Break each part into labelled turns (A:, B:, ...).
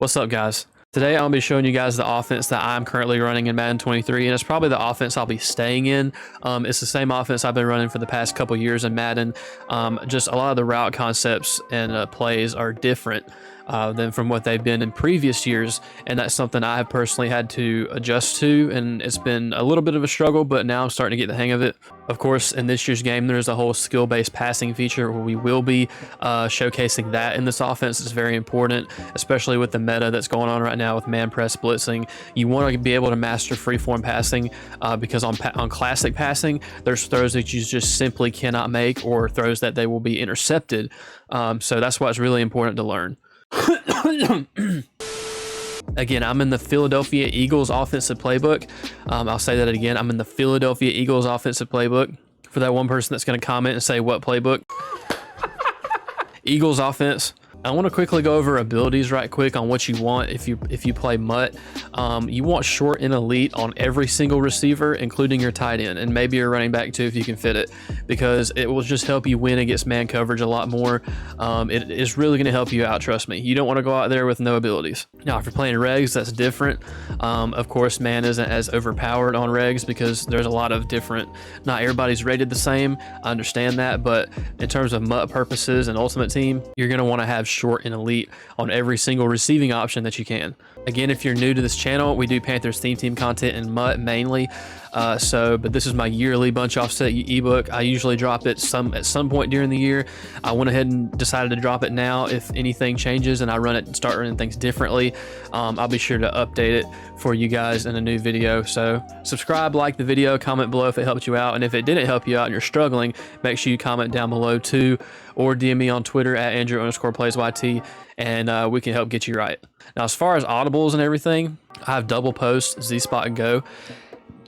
A: What's up, guys? Today I'll be showing you guys the offense that I'm currently running in Madden 23, and it's probably the offense I'll be staying in. It's the same offense I've been running for the past couple years in Madden. Just a lot of the route concepts and plays are different than from what they've been in previous years, and that's something I have personally had to adjust to, and it's been a little bit of a struggle, but now I'm starting to get the hang of it. Of course, in this year's game, there's a whole skill-based passing feature where we will be showcasing that in this offense. It's very important, especially with the meta that's going on right now with man press blitzing. You want to be able to master freeform passing because on classic passing, there's throws that you just simply cannot make, or throws that they will be intercepted. So that's why it's really important to learn. Again, I'm in the Philadelphia Eagles offensive playbook. I'll say that again. I'm in the Philadelphia Eagles offensive playbook. For that one person that's going to comment and say what playbook. Eagles offense. I want to quickly go over abilities right quick on what you want if you play MUT. You want short and elite on every single receiver, including your tight end, and maybe your running back too if you can fit it, because it will just help you win against man coverage a lot more. It is really going to help you out, trust me. You don't want to go out there with no abilities. Now, if you're playing regs, that's different. Of course, man isn't as overpowered on regs because there's a lot of different, not everybody's rated the same. I understand that, but in terms of MUT purposes and Ultimate Team, you're going to want to have short and elite on every single receiving option that you can. Again, if you're new to this channel, we do Panthers theme team content in MUT mainly. But this is my yearly bunch offset ebook. I usually drop it at some point during the year. I went ahead and decided to drop it now. If anything changes and I start running things differently, I'll be sure to update it for you guys in a new video. So subscribe, like the video, comment below if it helped you out. And if it didn't help you out and you're struggling, make sure you comment down below too, or DM me on Twitter at Andrew_PlaysYT, and we can help get you right. Now, as far as audibles and everything, I have double post, Z-Spot, and Go.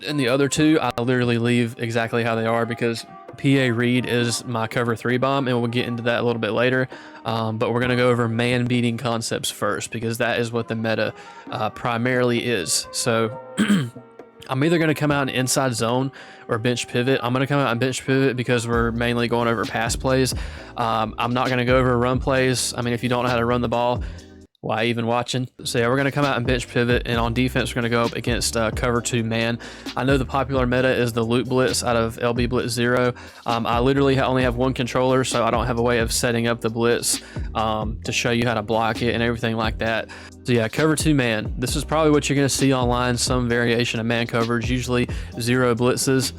A: And the other two, I literally leave exactly how they are because PA Reed is my cover 3 bomb, and we'll get into that a little bit later. But we're going to go over man beating concepts first because that is what the meta primarily is. So I'm either going to come out in inside zone or bench pivot. I'm going to come out and bench pivot because we're mainly going over pass plays. I'm not going to go over run plays. I mean, if you don't know how to run the ball, why even watching? So yeah, we're going to come out and bench pivot, and on defense we're going to go up against cover 2 man. I know the popular meta is the loot blitz out of LB Blitz 0. I literally only have one controller, so I don't have a way of setting up the blitz to show you how to block it and everything like that. So yeah, cover 2 man. This is probably what you're going to see online, some variation of man coverage, usually 0 blitzes.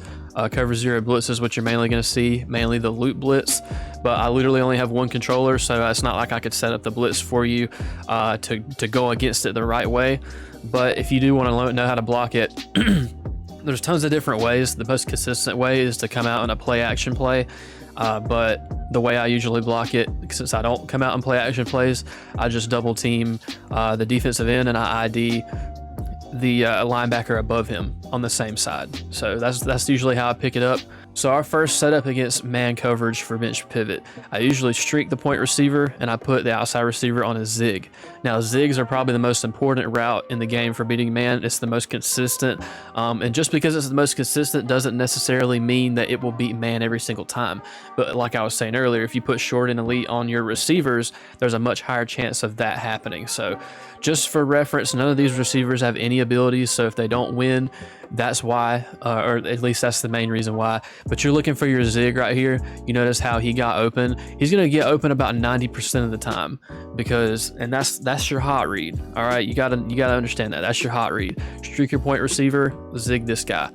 A: Cover 0 blitz is what you're mainly going to see, mainly the loot blitz, but I literally only have one controller, so it's not like I could set up the blitz for you to go against it the right way. But if you do want to know how to block it, there's tons of different ways. The most consistent way is to come out in a play action play, but the way I usually block it, since I don't come out and play action plays, I just double team the defensive end and I ID the linebacker above him on the same side. So that's usually how I pick it up. So our first setup against man coverage for bench pivot, I usually streak the point receiver and I put the outside receiver on a zig. Now, zigs are probably the most important route in the game for beating man. It's the most consistent, and just because it's the most consistent doesn't necessarily mean that it will beat man every single time. But like I was saying earlier, if you put short and elite on your receivers, there's a much higher chance of that happening. So just for reference, none of these receivers have any abilities, so if they don't win, that's why, or at least that's the main reason why. But you're looking for your zig right here. You notice how he got open. He's going to get open about 90% of the time, because, and that's your hot read. All right, you gotta understand that. That's your hot read. Streak your point receiver, zig this guy.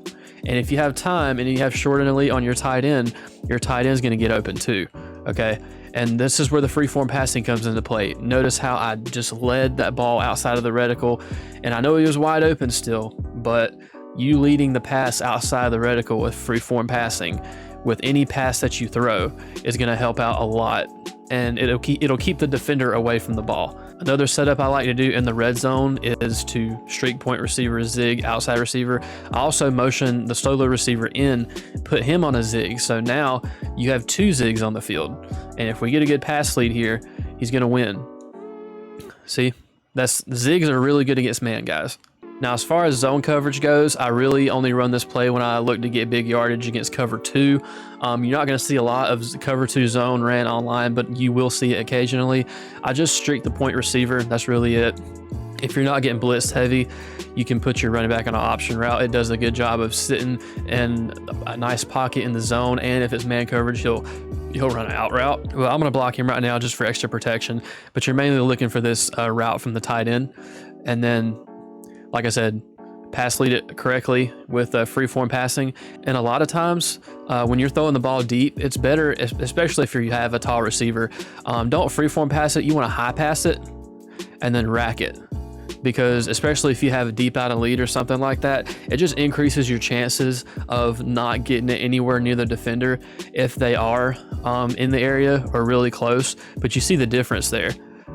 A: And if you have time and you have short and elite on your tight end is going to get open too. Okay. And this is where the freeform passing comes into play. Notice how I just led that ball outside of the reticle, and I know he was wide open still, but you leading the pass outside of the reticle with freeform passing with any pass that you throw is going to help out a lot, and it'll keep the defender away from the ball. Another setup I like to do in the red zone is to streak point receiver, zig outside receiver. I also motion the solo receiver in, put him on a zig. So now you have 2 zigs on the field. And if we get a good pass lead here, he's going to win. See, zigs are really good against man, guys. Now, as far as zone coverage goes, I really only run this play when I look to get big yardage against cover 2. You're not going to see a lot of cover 2 zone ran online, but you will see it occasionally. I just streak the point receiver. That's really it. If you're not getting blitzed heavy, you can put your running back on an option route. It does a good job of sitting in a nice pocket in the zone, and if it's man coverage, he'll run an out route. Well, I'm going to block him right now just for extra protection, but you're mainly looking for this route from the tight end. And then, like I said, pass lead it correctly with free-form passing. And a lot of times when you're throwing the ball deep, it's better, especially if you have a tall receiver, don't free-form pass it. You want to high pass it and then rack it. Because especially if you have a deep out of lead or something like that, it just increases your chances of not getting it anywhere near the defender if they are in the area or really close. But you see the difference there.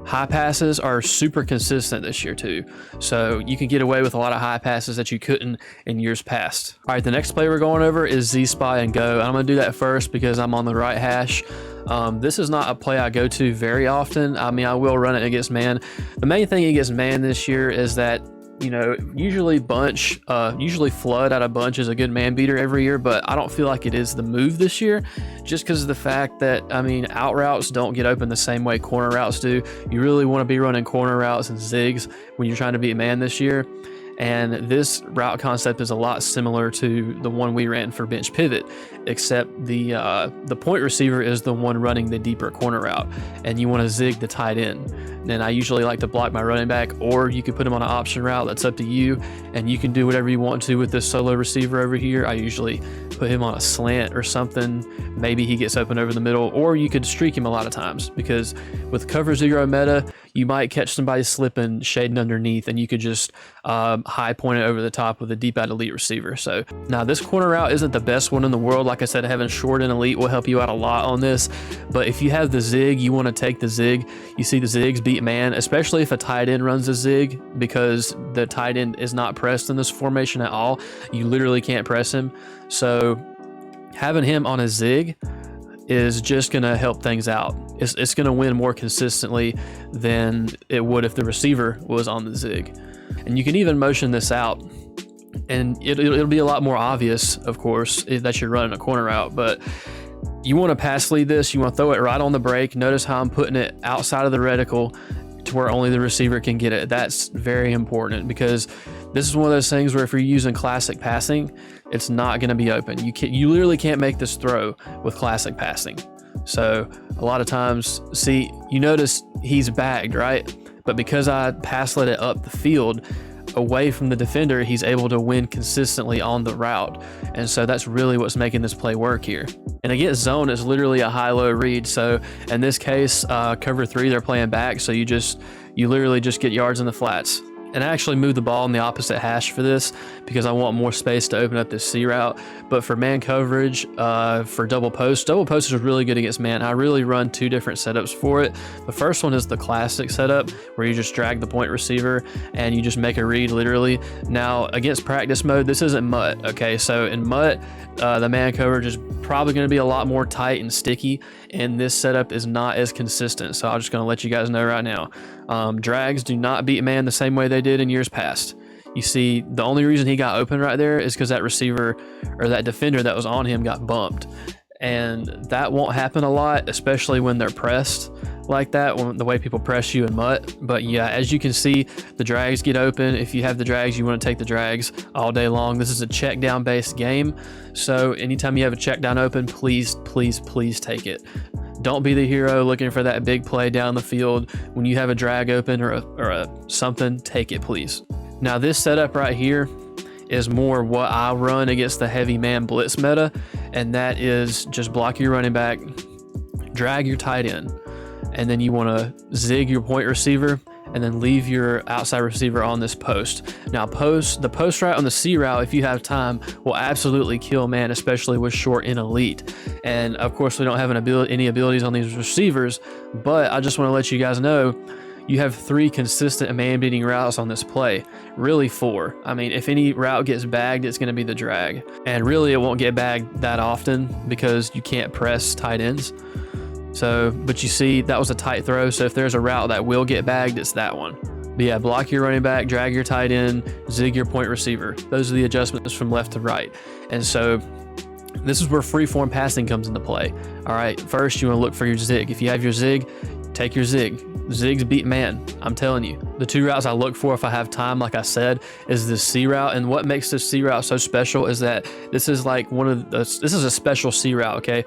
A: High passes are super consistent this year too. So you can get away with a lot of high passes that you couldn't in years past. All right, the next play we're going over is Z-Spy and Go. I'm gonna do that first because I'm on the right hash. This is not a play I go to very often. I mean, I will run it against man. The main thing against man this year is that, you know, usually flood out of bunch is a good man beater every year, but I don't feel like it is the move this year just because of the fact that, I mean, out routes don't get open the same way corner routes do. You really want to be running corner routes and zigs when you're trying to beat man this year. And this route concept is a lot similar to the one we ran for bench pivot, except the point receiver is the one running the deeper corner route, and you want to zig the tight end. And I usually like to block my running back, or you could put him on an option route. That's up to you, and you can do whatever you want to with this solo receiver over here. I usually put him on a slant or something. Maybe he gets open over the middle, or you could streak him a lot of times because with cover 0 meta, you might catch somebody slipping, shading underneath, and you could just high point it over the top with a deep out elite receiver. So now this corner route isn't the best one in the world. Like I said, having short and elite will help you out a lot on this. But if you have the zig, you want to take the zig. You see the zigs beat man, especially if a tight end runs a zig, because the tight end is not pressed in this formation at all. You literally can't press him. So having him on a zig is just going to help things out. It's going to win more consistently than it would if the receiver was on the zig. And you can even motion this out, and it'll be a lot more obvious, of course, that you're running a corner route. But you want to pass lead this. You want to throw it right on the break. Notice how I'm putting it outside of the reticle to where only the receiver can get it. That's very important because this is one of those things where if you're using classic passing, it's not going to be open. You literally can't make this throw with classic passing. So a lot of times, see, you notice he's bagged, right? But because I pass let it up the field away from the defender, he's able to win consistently on the route. And so that's really what's making this play work here. And against zone, it's literally a high-low read. So in this case, cover 3, they're playing back. So you literally just get yards in the flats. And I actually moved the ball in the opposite hash for this because I want more space to open up this C route. But for man coverage, for double post is really good against man. I really run 2 different setups for it. The first one is the classic setup where you just drag the point receiver and you just make a read literally. Now against practice mode, this isn't MUT, okay? So in MUT, the man coverage is probably going to be a lot more tight and sticky, and this setup is not as consistent. So I'm just going to let you guys know right now. Drags do not beat man the same way they did in years past. You see, the only reason he got open right there is because that receiver or that defender that was on him got bumped. And that won't happen a lot, especially when they're pressed like that, when the way people press you in MUT. But yeah, as you can see, the drags get open. If you have the drags, you want to take the drags all day long. This is a check down based game. So anytime you have a check down open, please, please, please take it. Don't be the hero looking for that big play down the field. When you have a drag open or a something, take it, please. Now this setup right here is more what I run against the heavy man blitz meta, and that is just block your running back, drag your tight end, and then you want to zig your point receiver and then leave your outside receiver on this post. Now the post route on the C route, if you have time, will absolutely kill man, especially with short and elite. And of course we don't have any abilities on these receivers, but I just want to let you guys know you have 3 consistent man-beating routes on this play. Really 4. I mean, if any route gets bagged, it's going to be the drag. And really, it won't get bagged that often because you can't press tight ends. So, but you see, that was a tight throw. So if there's a route that will get bagged, it's that one. But yeah, block your running back, drag your tight end, zig your point receiver. Those are the adjustments from left to right. And so this is where freeform passing comes into play. All right, first you want to look for your zig. If you have your zig, take your zig. Zigs beat man, I'm telling you. The two routes I look for if I have time, like I said, is this C route. And what makes this C route so special is that this is like this is a special C route, okay?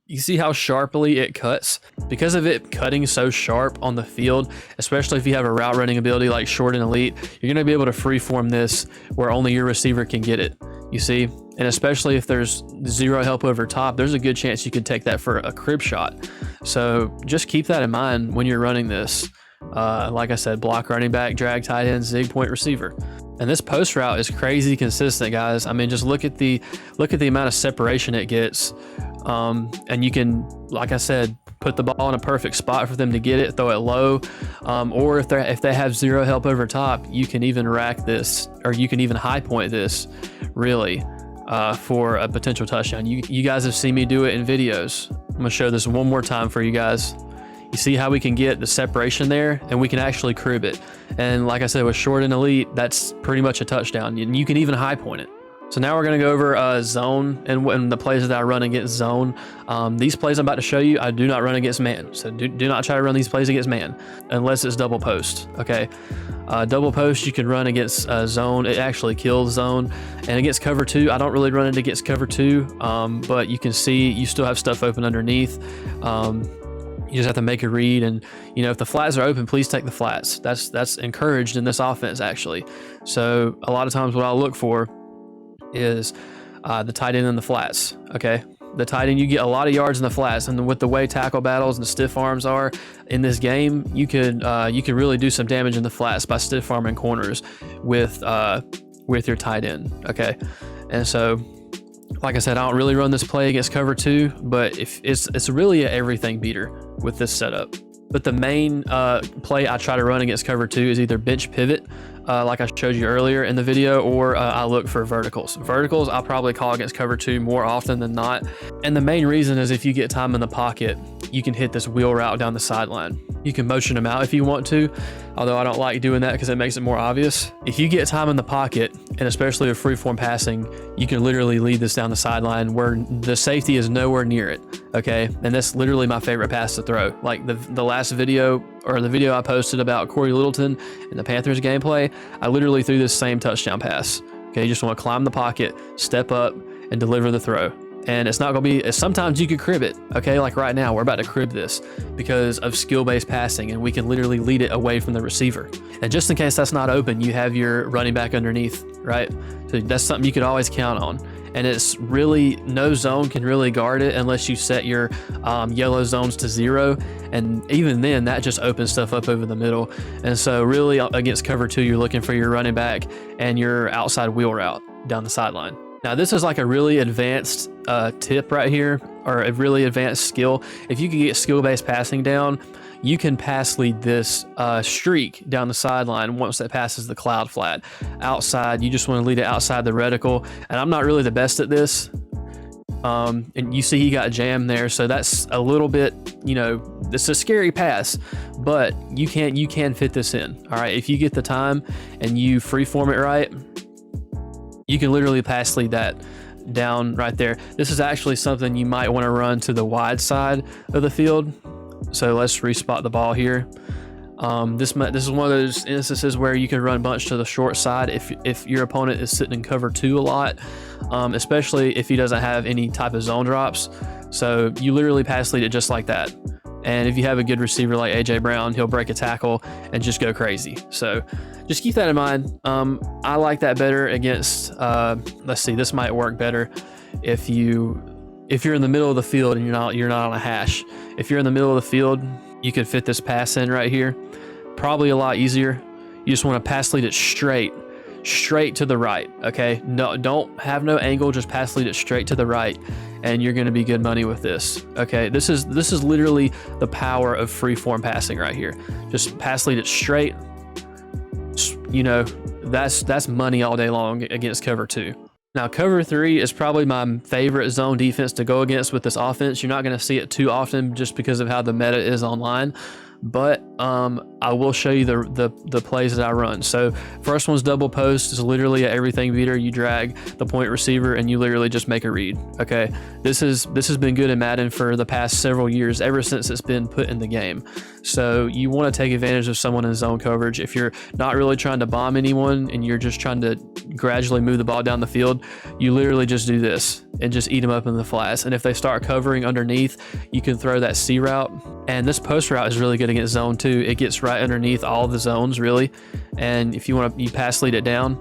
A: You see how sharply it cuts? Because of it cutting so sharp on the field, especially if you have a route running ability like short and elite, you're gonna be able to freeform this where only your receiver can get it, you see? And especially if there's zero help over top, there's a good chance you could take that for a crib shot. So just keep that in mind when you're running this. Like I said, block running back, drag tight end, zig point receiver. And this post route is crazy consistent, guys. I mean, just look at the amount of separation it gets. And you can, like I said, put the ball in a perfect spot for them to get it, throw it low. Or if they have zero help over top, you can even rack this, or you can even high point this, really, for a potential touchdown. You guys have seen me do it in videos. I'm gonna show this one more time for you guys. You see how we can get the separation there, and we can actually crib it. And like I said, with short and elite, that's pretty much a touchdown. And you can even high point it. So now we're going to go over zone and the plays that I run against zone. These plays I'm about to show you, I do not run against man. So do not try to run these plays against man unless it's double post, okay? Double post you can run against zone. It actually kills zone. And against cover 2, I don't really run it against cover 2, but you can see you still have stuff open underneath. You just have to make a read, and you know, if the flats are open, please take the flats. That's encouraged in this offense, actually. So a lot of times what I'll look for is the tight end in the flats, okay? The tight end, you get a lot of yards in the flats, and with the way tackle battles and stiff arms are in this game, you could really do some damage in the flats by stiff arming corners with your tight end, okay? And so, like I said, I don't really run this play against cover 2, but if it's really an everything beater with this setup. But the main play I try to run against cover 2 is either bench pivot, like I showed you earlier in the video, or I look for verticals. Verticals I'll probably call against cover 2 more often than not. And the main reason is if you get time in the pocket, you can hit this wheel route down the sideline. You can motion them out if you want to, although I don't like doing that because it makes it more obvious. If you get time in the pocket, and especially with freeform passing, you can literally lead this down the sideline where the safety is nowhere near it, okay? And that's literally my favorite pass to throw. Like the last video, or the video I posted about Corey Littleton and the Panthers gameplay, I literally threw this same touchdown pass. Okay, you just want to climb the pocket, step up, and deliver the throw. And it's not going to be, sometimes you could crib it, okay? Like right now, we're about to crib this because of skill-based passing, and we can literally lead it away from the receiver. And just in case that's not open, you have your running back underneath, right? So that's something you could always count on. And it's really, no zone can really guard it unless you set your yellow zones to 0. And even then, that just opens stuff up over the middle. And so really against cover 2, you're looking for your running back and your outside wheel route down the sideline. Now this is like a really advanced tip right here, or a really advanced skill. If you can get skill-based passing down, you can pass lead this streak down the sideline once that passes the cloud flat. Outside, you just want to lead it outside the reticle. And I'm not really the best at this. And you see he got jammed there, so that's a little bit, you know, it's a scary pass, but you can fit this in. All right, if you get the time and you freeform it right, you can literally pass lead that down right there. This is actually something you might want to run to the wide side of the field. So let's respot the ball here. This is one of those instances where you can run bunch to the short side if your opponent is sitting in cover 2 a lot, especially if he doesn't have any type of zone drops. So you literally pass lead it just like that. And if you have a good receiver like AJ Brown, he'll break a tackle and just go crazy. So just keep that in mind. I like that better against, let's see, this might work better if you're in the middle of the field and you're not on a hash. If you're in the middle of the field, you could fit this pass in right here. Probably a lot easier. You just want to pass lead it straight to the right, okay? No, don't have no angle, just pass lead it straight to the right, and you're going to be good money with this, okay? This is literally the power of freeform passing right here. Just pass lead it straight. You know, that's money all day long against cover 2. Now, cover 3 is probably my favorite zone defense to go against with this offense. You're not going to see it too often just because of how the meta is online. but I will show you the plays that I run. So first one's double post. Is literally a everything beater. You drag the point receiver and you literally just make a read. Okay, this has been good in Madden for the past several years, ever since it's been put in the game. So you want to take advantage of someone in zone coverage. If you're not really trying to bomb anyone and you're just trying to gradually move the ball down the field, you literally just do this and just eat them up in the flats. And if they start covering underneath, you can throw that C route. And this post route is really good against zone too. It gets right underneath all the zones really. And if you pass lead it down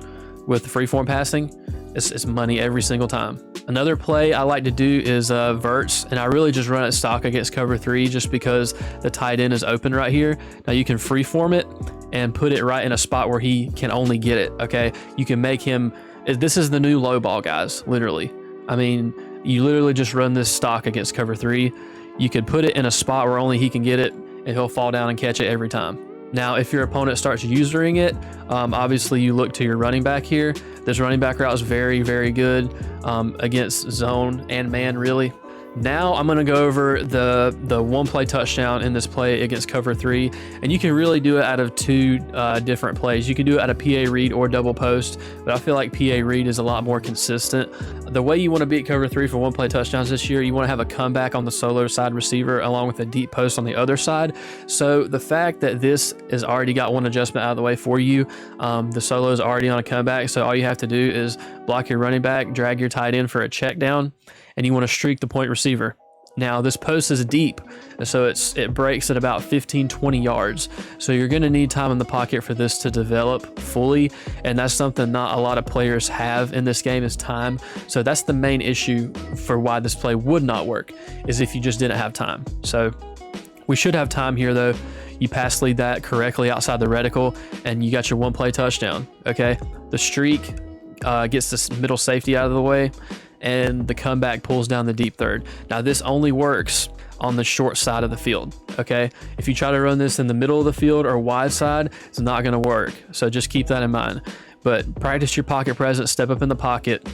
A: with the freeform passing, it's money every single time. Another play I like to do is verts, and I really just run it stock against cover 3 just because the tight end is open right here. Now you can freeform it and put it right in a spot where he can only get it, okay? You can make him, this is the new low ball, guys, literally. I mean, you literally just run this stock against cover 3. You could put it in a spot where only he can get it, and he'll fall down and catch it every time. Now, if your opponent starts usering it, obviously you look to your running back here. This running back route is very, very good against zone and man, really. Now I'm going to go over the one play touchdown in this play against cover 3, and you can really do it out of 2 different plays. You can do it out of PA read or double post, but I feel like PA read is a lot more consistent. The way you want to beat cover 3 for one play touchdowns this year, you want to have a comeback on the solo side receiver along with a deep post on the other side. So the fact that this has already got one adjustment out of the way for you, the solo is already on a comeback, so all you have to do is block your running back, drag your tight end for a check down, and you want to streak the point receiver. Now this post is deep, so it breaks at about 15-20 yards. So you're going to need time in the pocket for this to develop fully, and that's something not a lot of players have in this game, is time. So that's the main issue for why this play would not work, is if you just didn't have time. So we should have time here though. You pass lead that correctly outside the reticle, and you got your one play touchdown. Okay, the streak gets this middle safety out of the way, and the comeback pulls down the deep third. Now this only works on the short side of the field, okay? If you try to run this in the middle of the field or wide side, it's not gonna work. So just keep that in mind. But practice your pocket presence, step up in the pocket,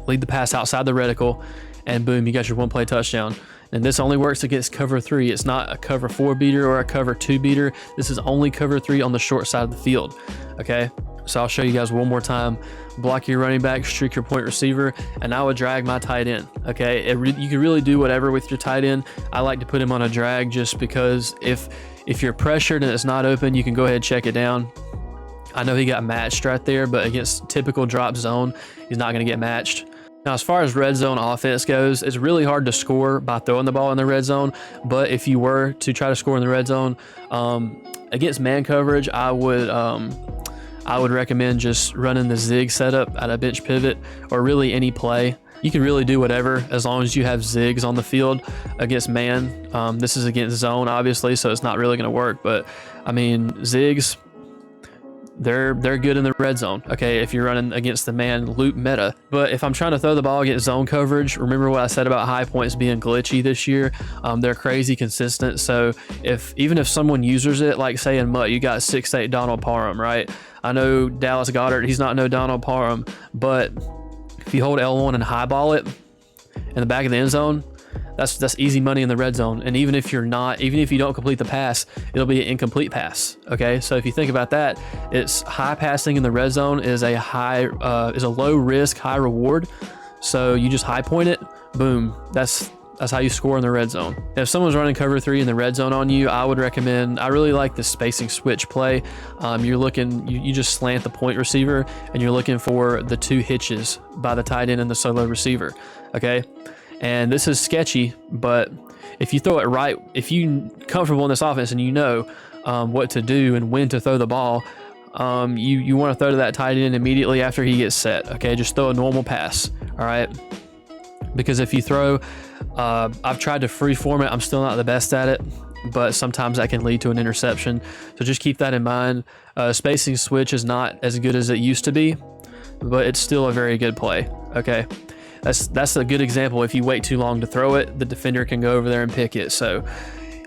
A: lead the pass outside the reticle, and boom, you got your one play touchdown. And this only works against cover 3. It's not a cover 4 beater or a cover 2 beater. This is only cover 3 on the short side of the field, okay? So I'll show you guys one more time. Block your running back, streak your point receiver, and I would drag my tight end, okay? You can really do whatever with your tight end. I like to put him on a drag just because if you're pressured and it's not open, you can go ahead and check it down. I know he got matched right there, but against typical drop zone, he's not gonna get matched. Now, as far as red zone offense goes, it's really hard to score by throwing the ball in the red zone, but if you were to try to score in the red zone, against man coverage, I would recommend just running the zig setup at a bench pivot, or really any play. You can really do whatever as long as you have zigs on the field against man. This is against zone, obviously, so it's not really going to work. But I mean, zigs, they're good in the red zone, okay, if you're running against the man loop meta. But if I'm trying to throw the ball against zone coverage, remember what I said about high points being glitchy this year. They're crazy consistent. So even if someone uses it, like say in MUT, you got 6'8" Donald Parham, right? I know Dallas Goedert, he's not no Donald Parham, but if you hold L1 and highball it in the back of the end zone, that's easy money in the red zone. And even if you don't complete the pass, it'll be an incomplete pass, okay? So if you think about that, it's high passing in the red zone is a low risk, high reward. So you just high point it, boom, that's how you score in the red zone. If someone's running cover 3 in the red zone on you, I would recommend, I really like the spacing switch play. You just slant the point receiver, and you're looking for the 2 hitches by the tight end and the solo receiver, okay? And this is sketchy, but if you throw it right, if you're comfortable in this offense and you know what to do and when to throw the ball, you want to throw to that tight end immediately after he gets set, okay? Just throw a normal pass, all right? Because if you throw, I've tried to freeform it, I'm still not the best at it, but sometimes that can lead to an interception. So just keep that in mind. Spacing switch is not as good as it used to be, but it's still a very good play, okay? That's a good example. If you wait too long to throw it, the defender can go over there and pick it. So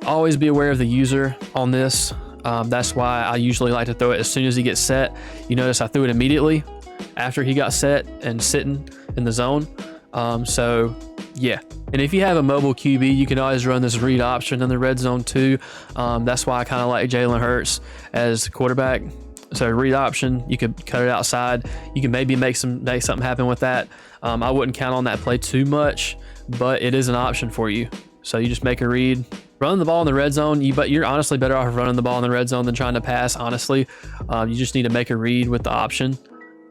A: always be aware of the user on this. That's why I usually like to throw it as soon as he gets set. You notice I threw it immediately after he got set and sitting in the zone. So Yeah, and if you have a mobile QB, you can always run this read option in the red zone too. That's why I kind of like Jalen Hurts as quarterback. So read option, you could cut it outside. You can maybe make something happen with that. I wouldn't count on that play too much, but it is an option for you. So you just make a read, running the ball in the red zone. But you're honestly better off running the ball in the red zone than trying to pass. Honestly, you just need to make a read with the option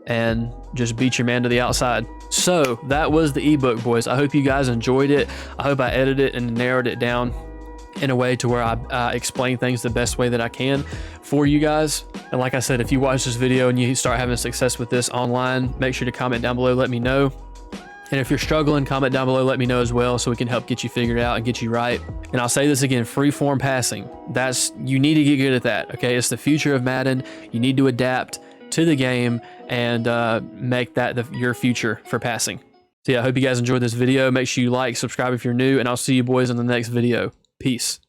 A: and just beat your man to the outside. So that was the ebook, boys. I hope you guys enjoyed it. I hope I edited it and narrowed it down in a way to where I explain things the best way that I can for you guys. And like I said, if you watch this video and you start having success with this online, make sure to comment down below, let me know. And if you're struggling, comment down below, let me know as well, so we can help get you figured out and get you right. And I'll say this again, free form passing, you need to get good at that. Okay, it's the future of Madden. You need to adapt to the game and make that your future for passing. So yeah, I hope you guys enjoyed this video. Make sure you like, subscribe if you're new, and I'll see you boys in the next video. Peace.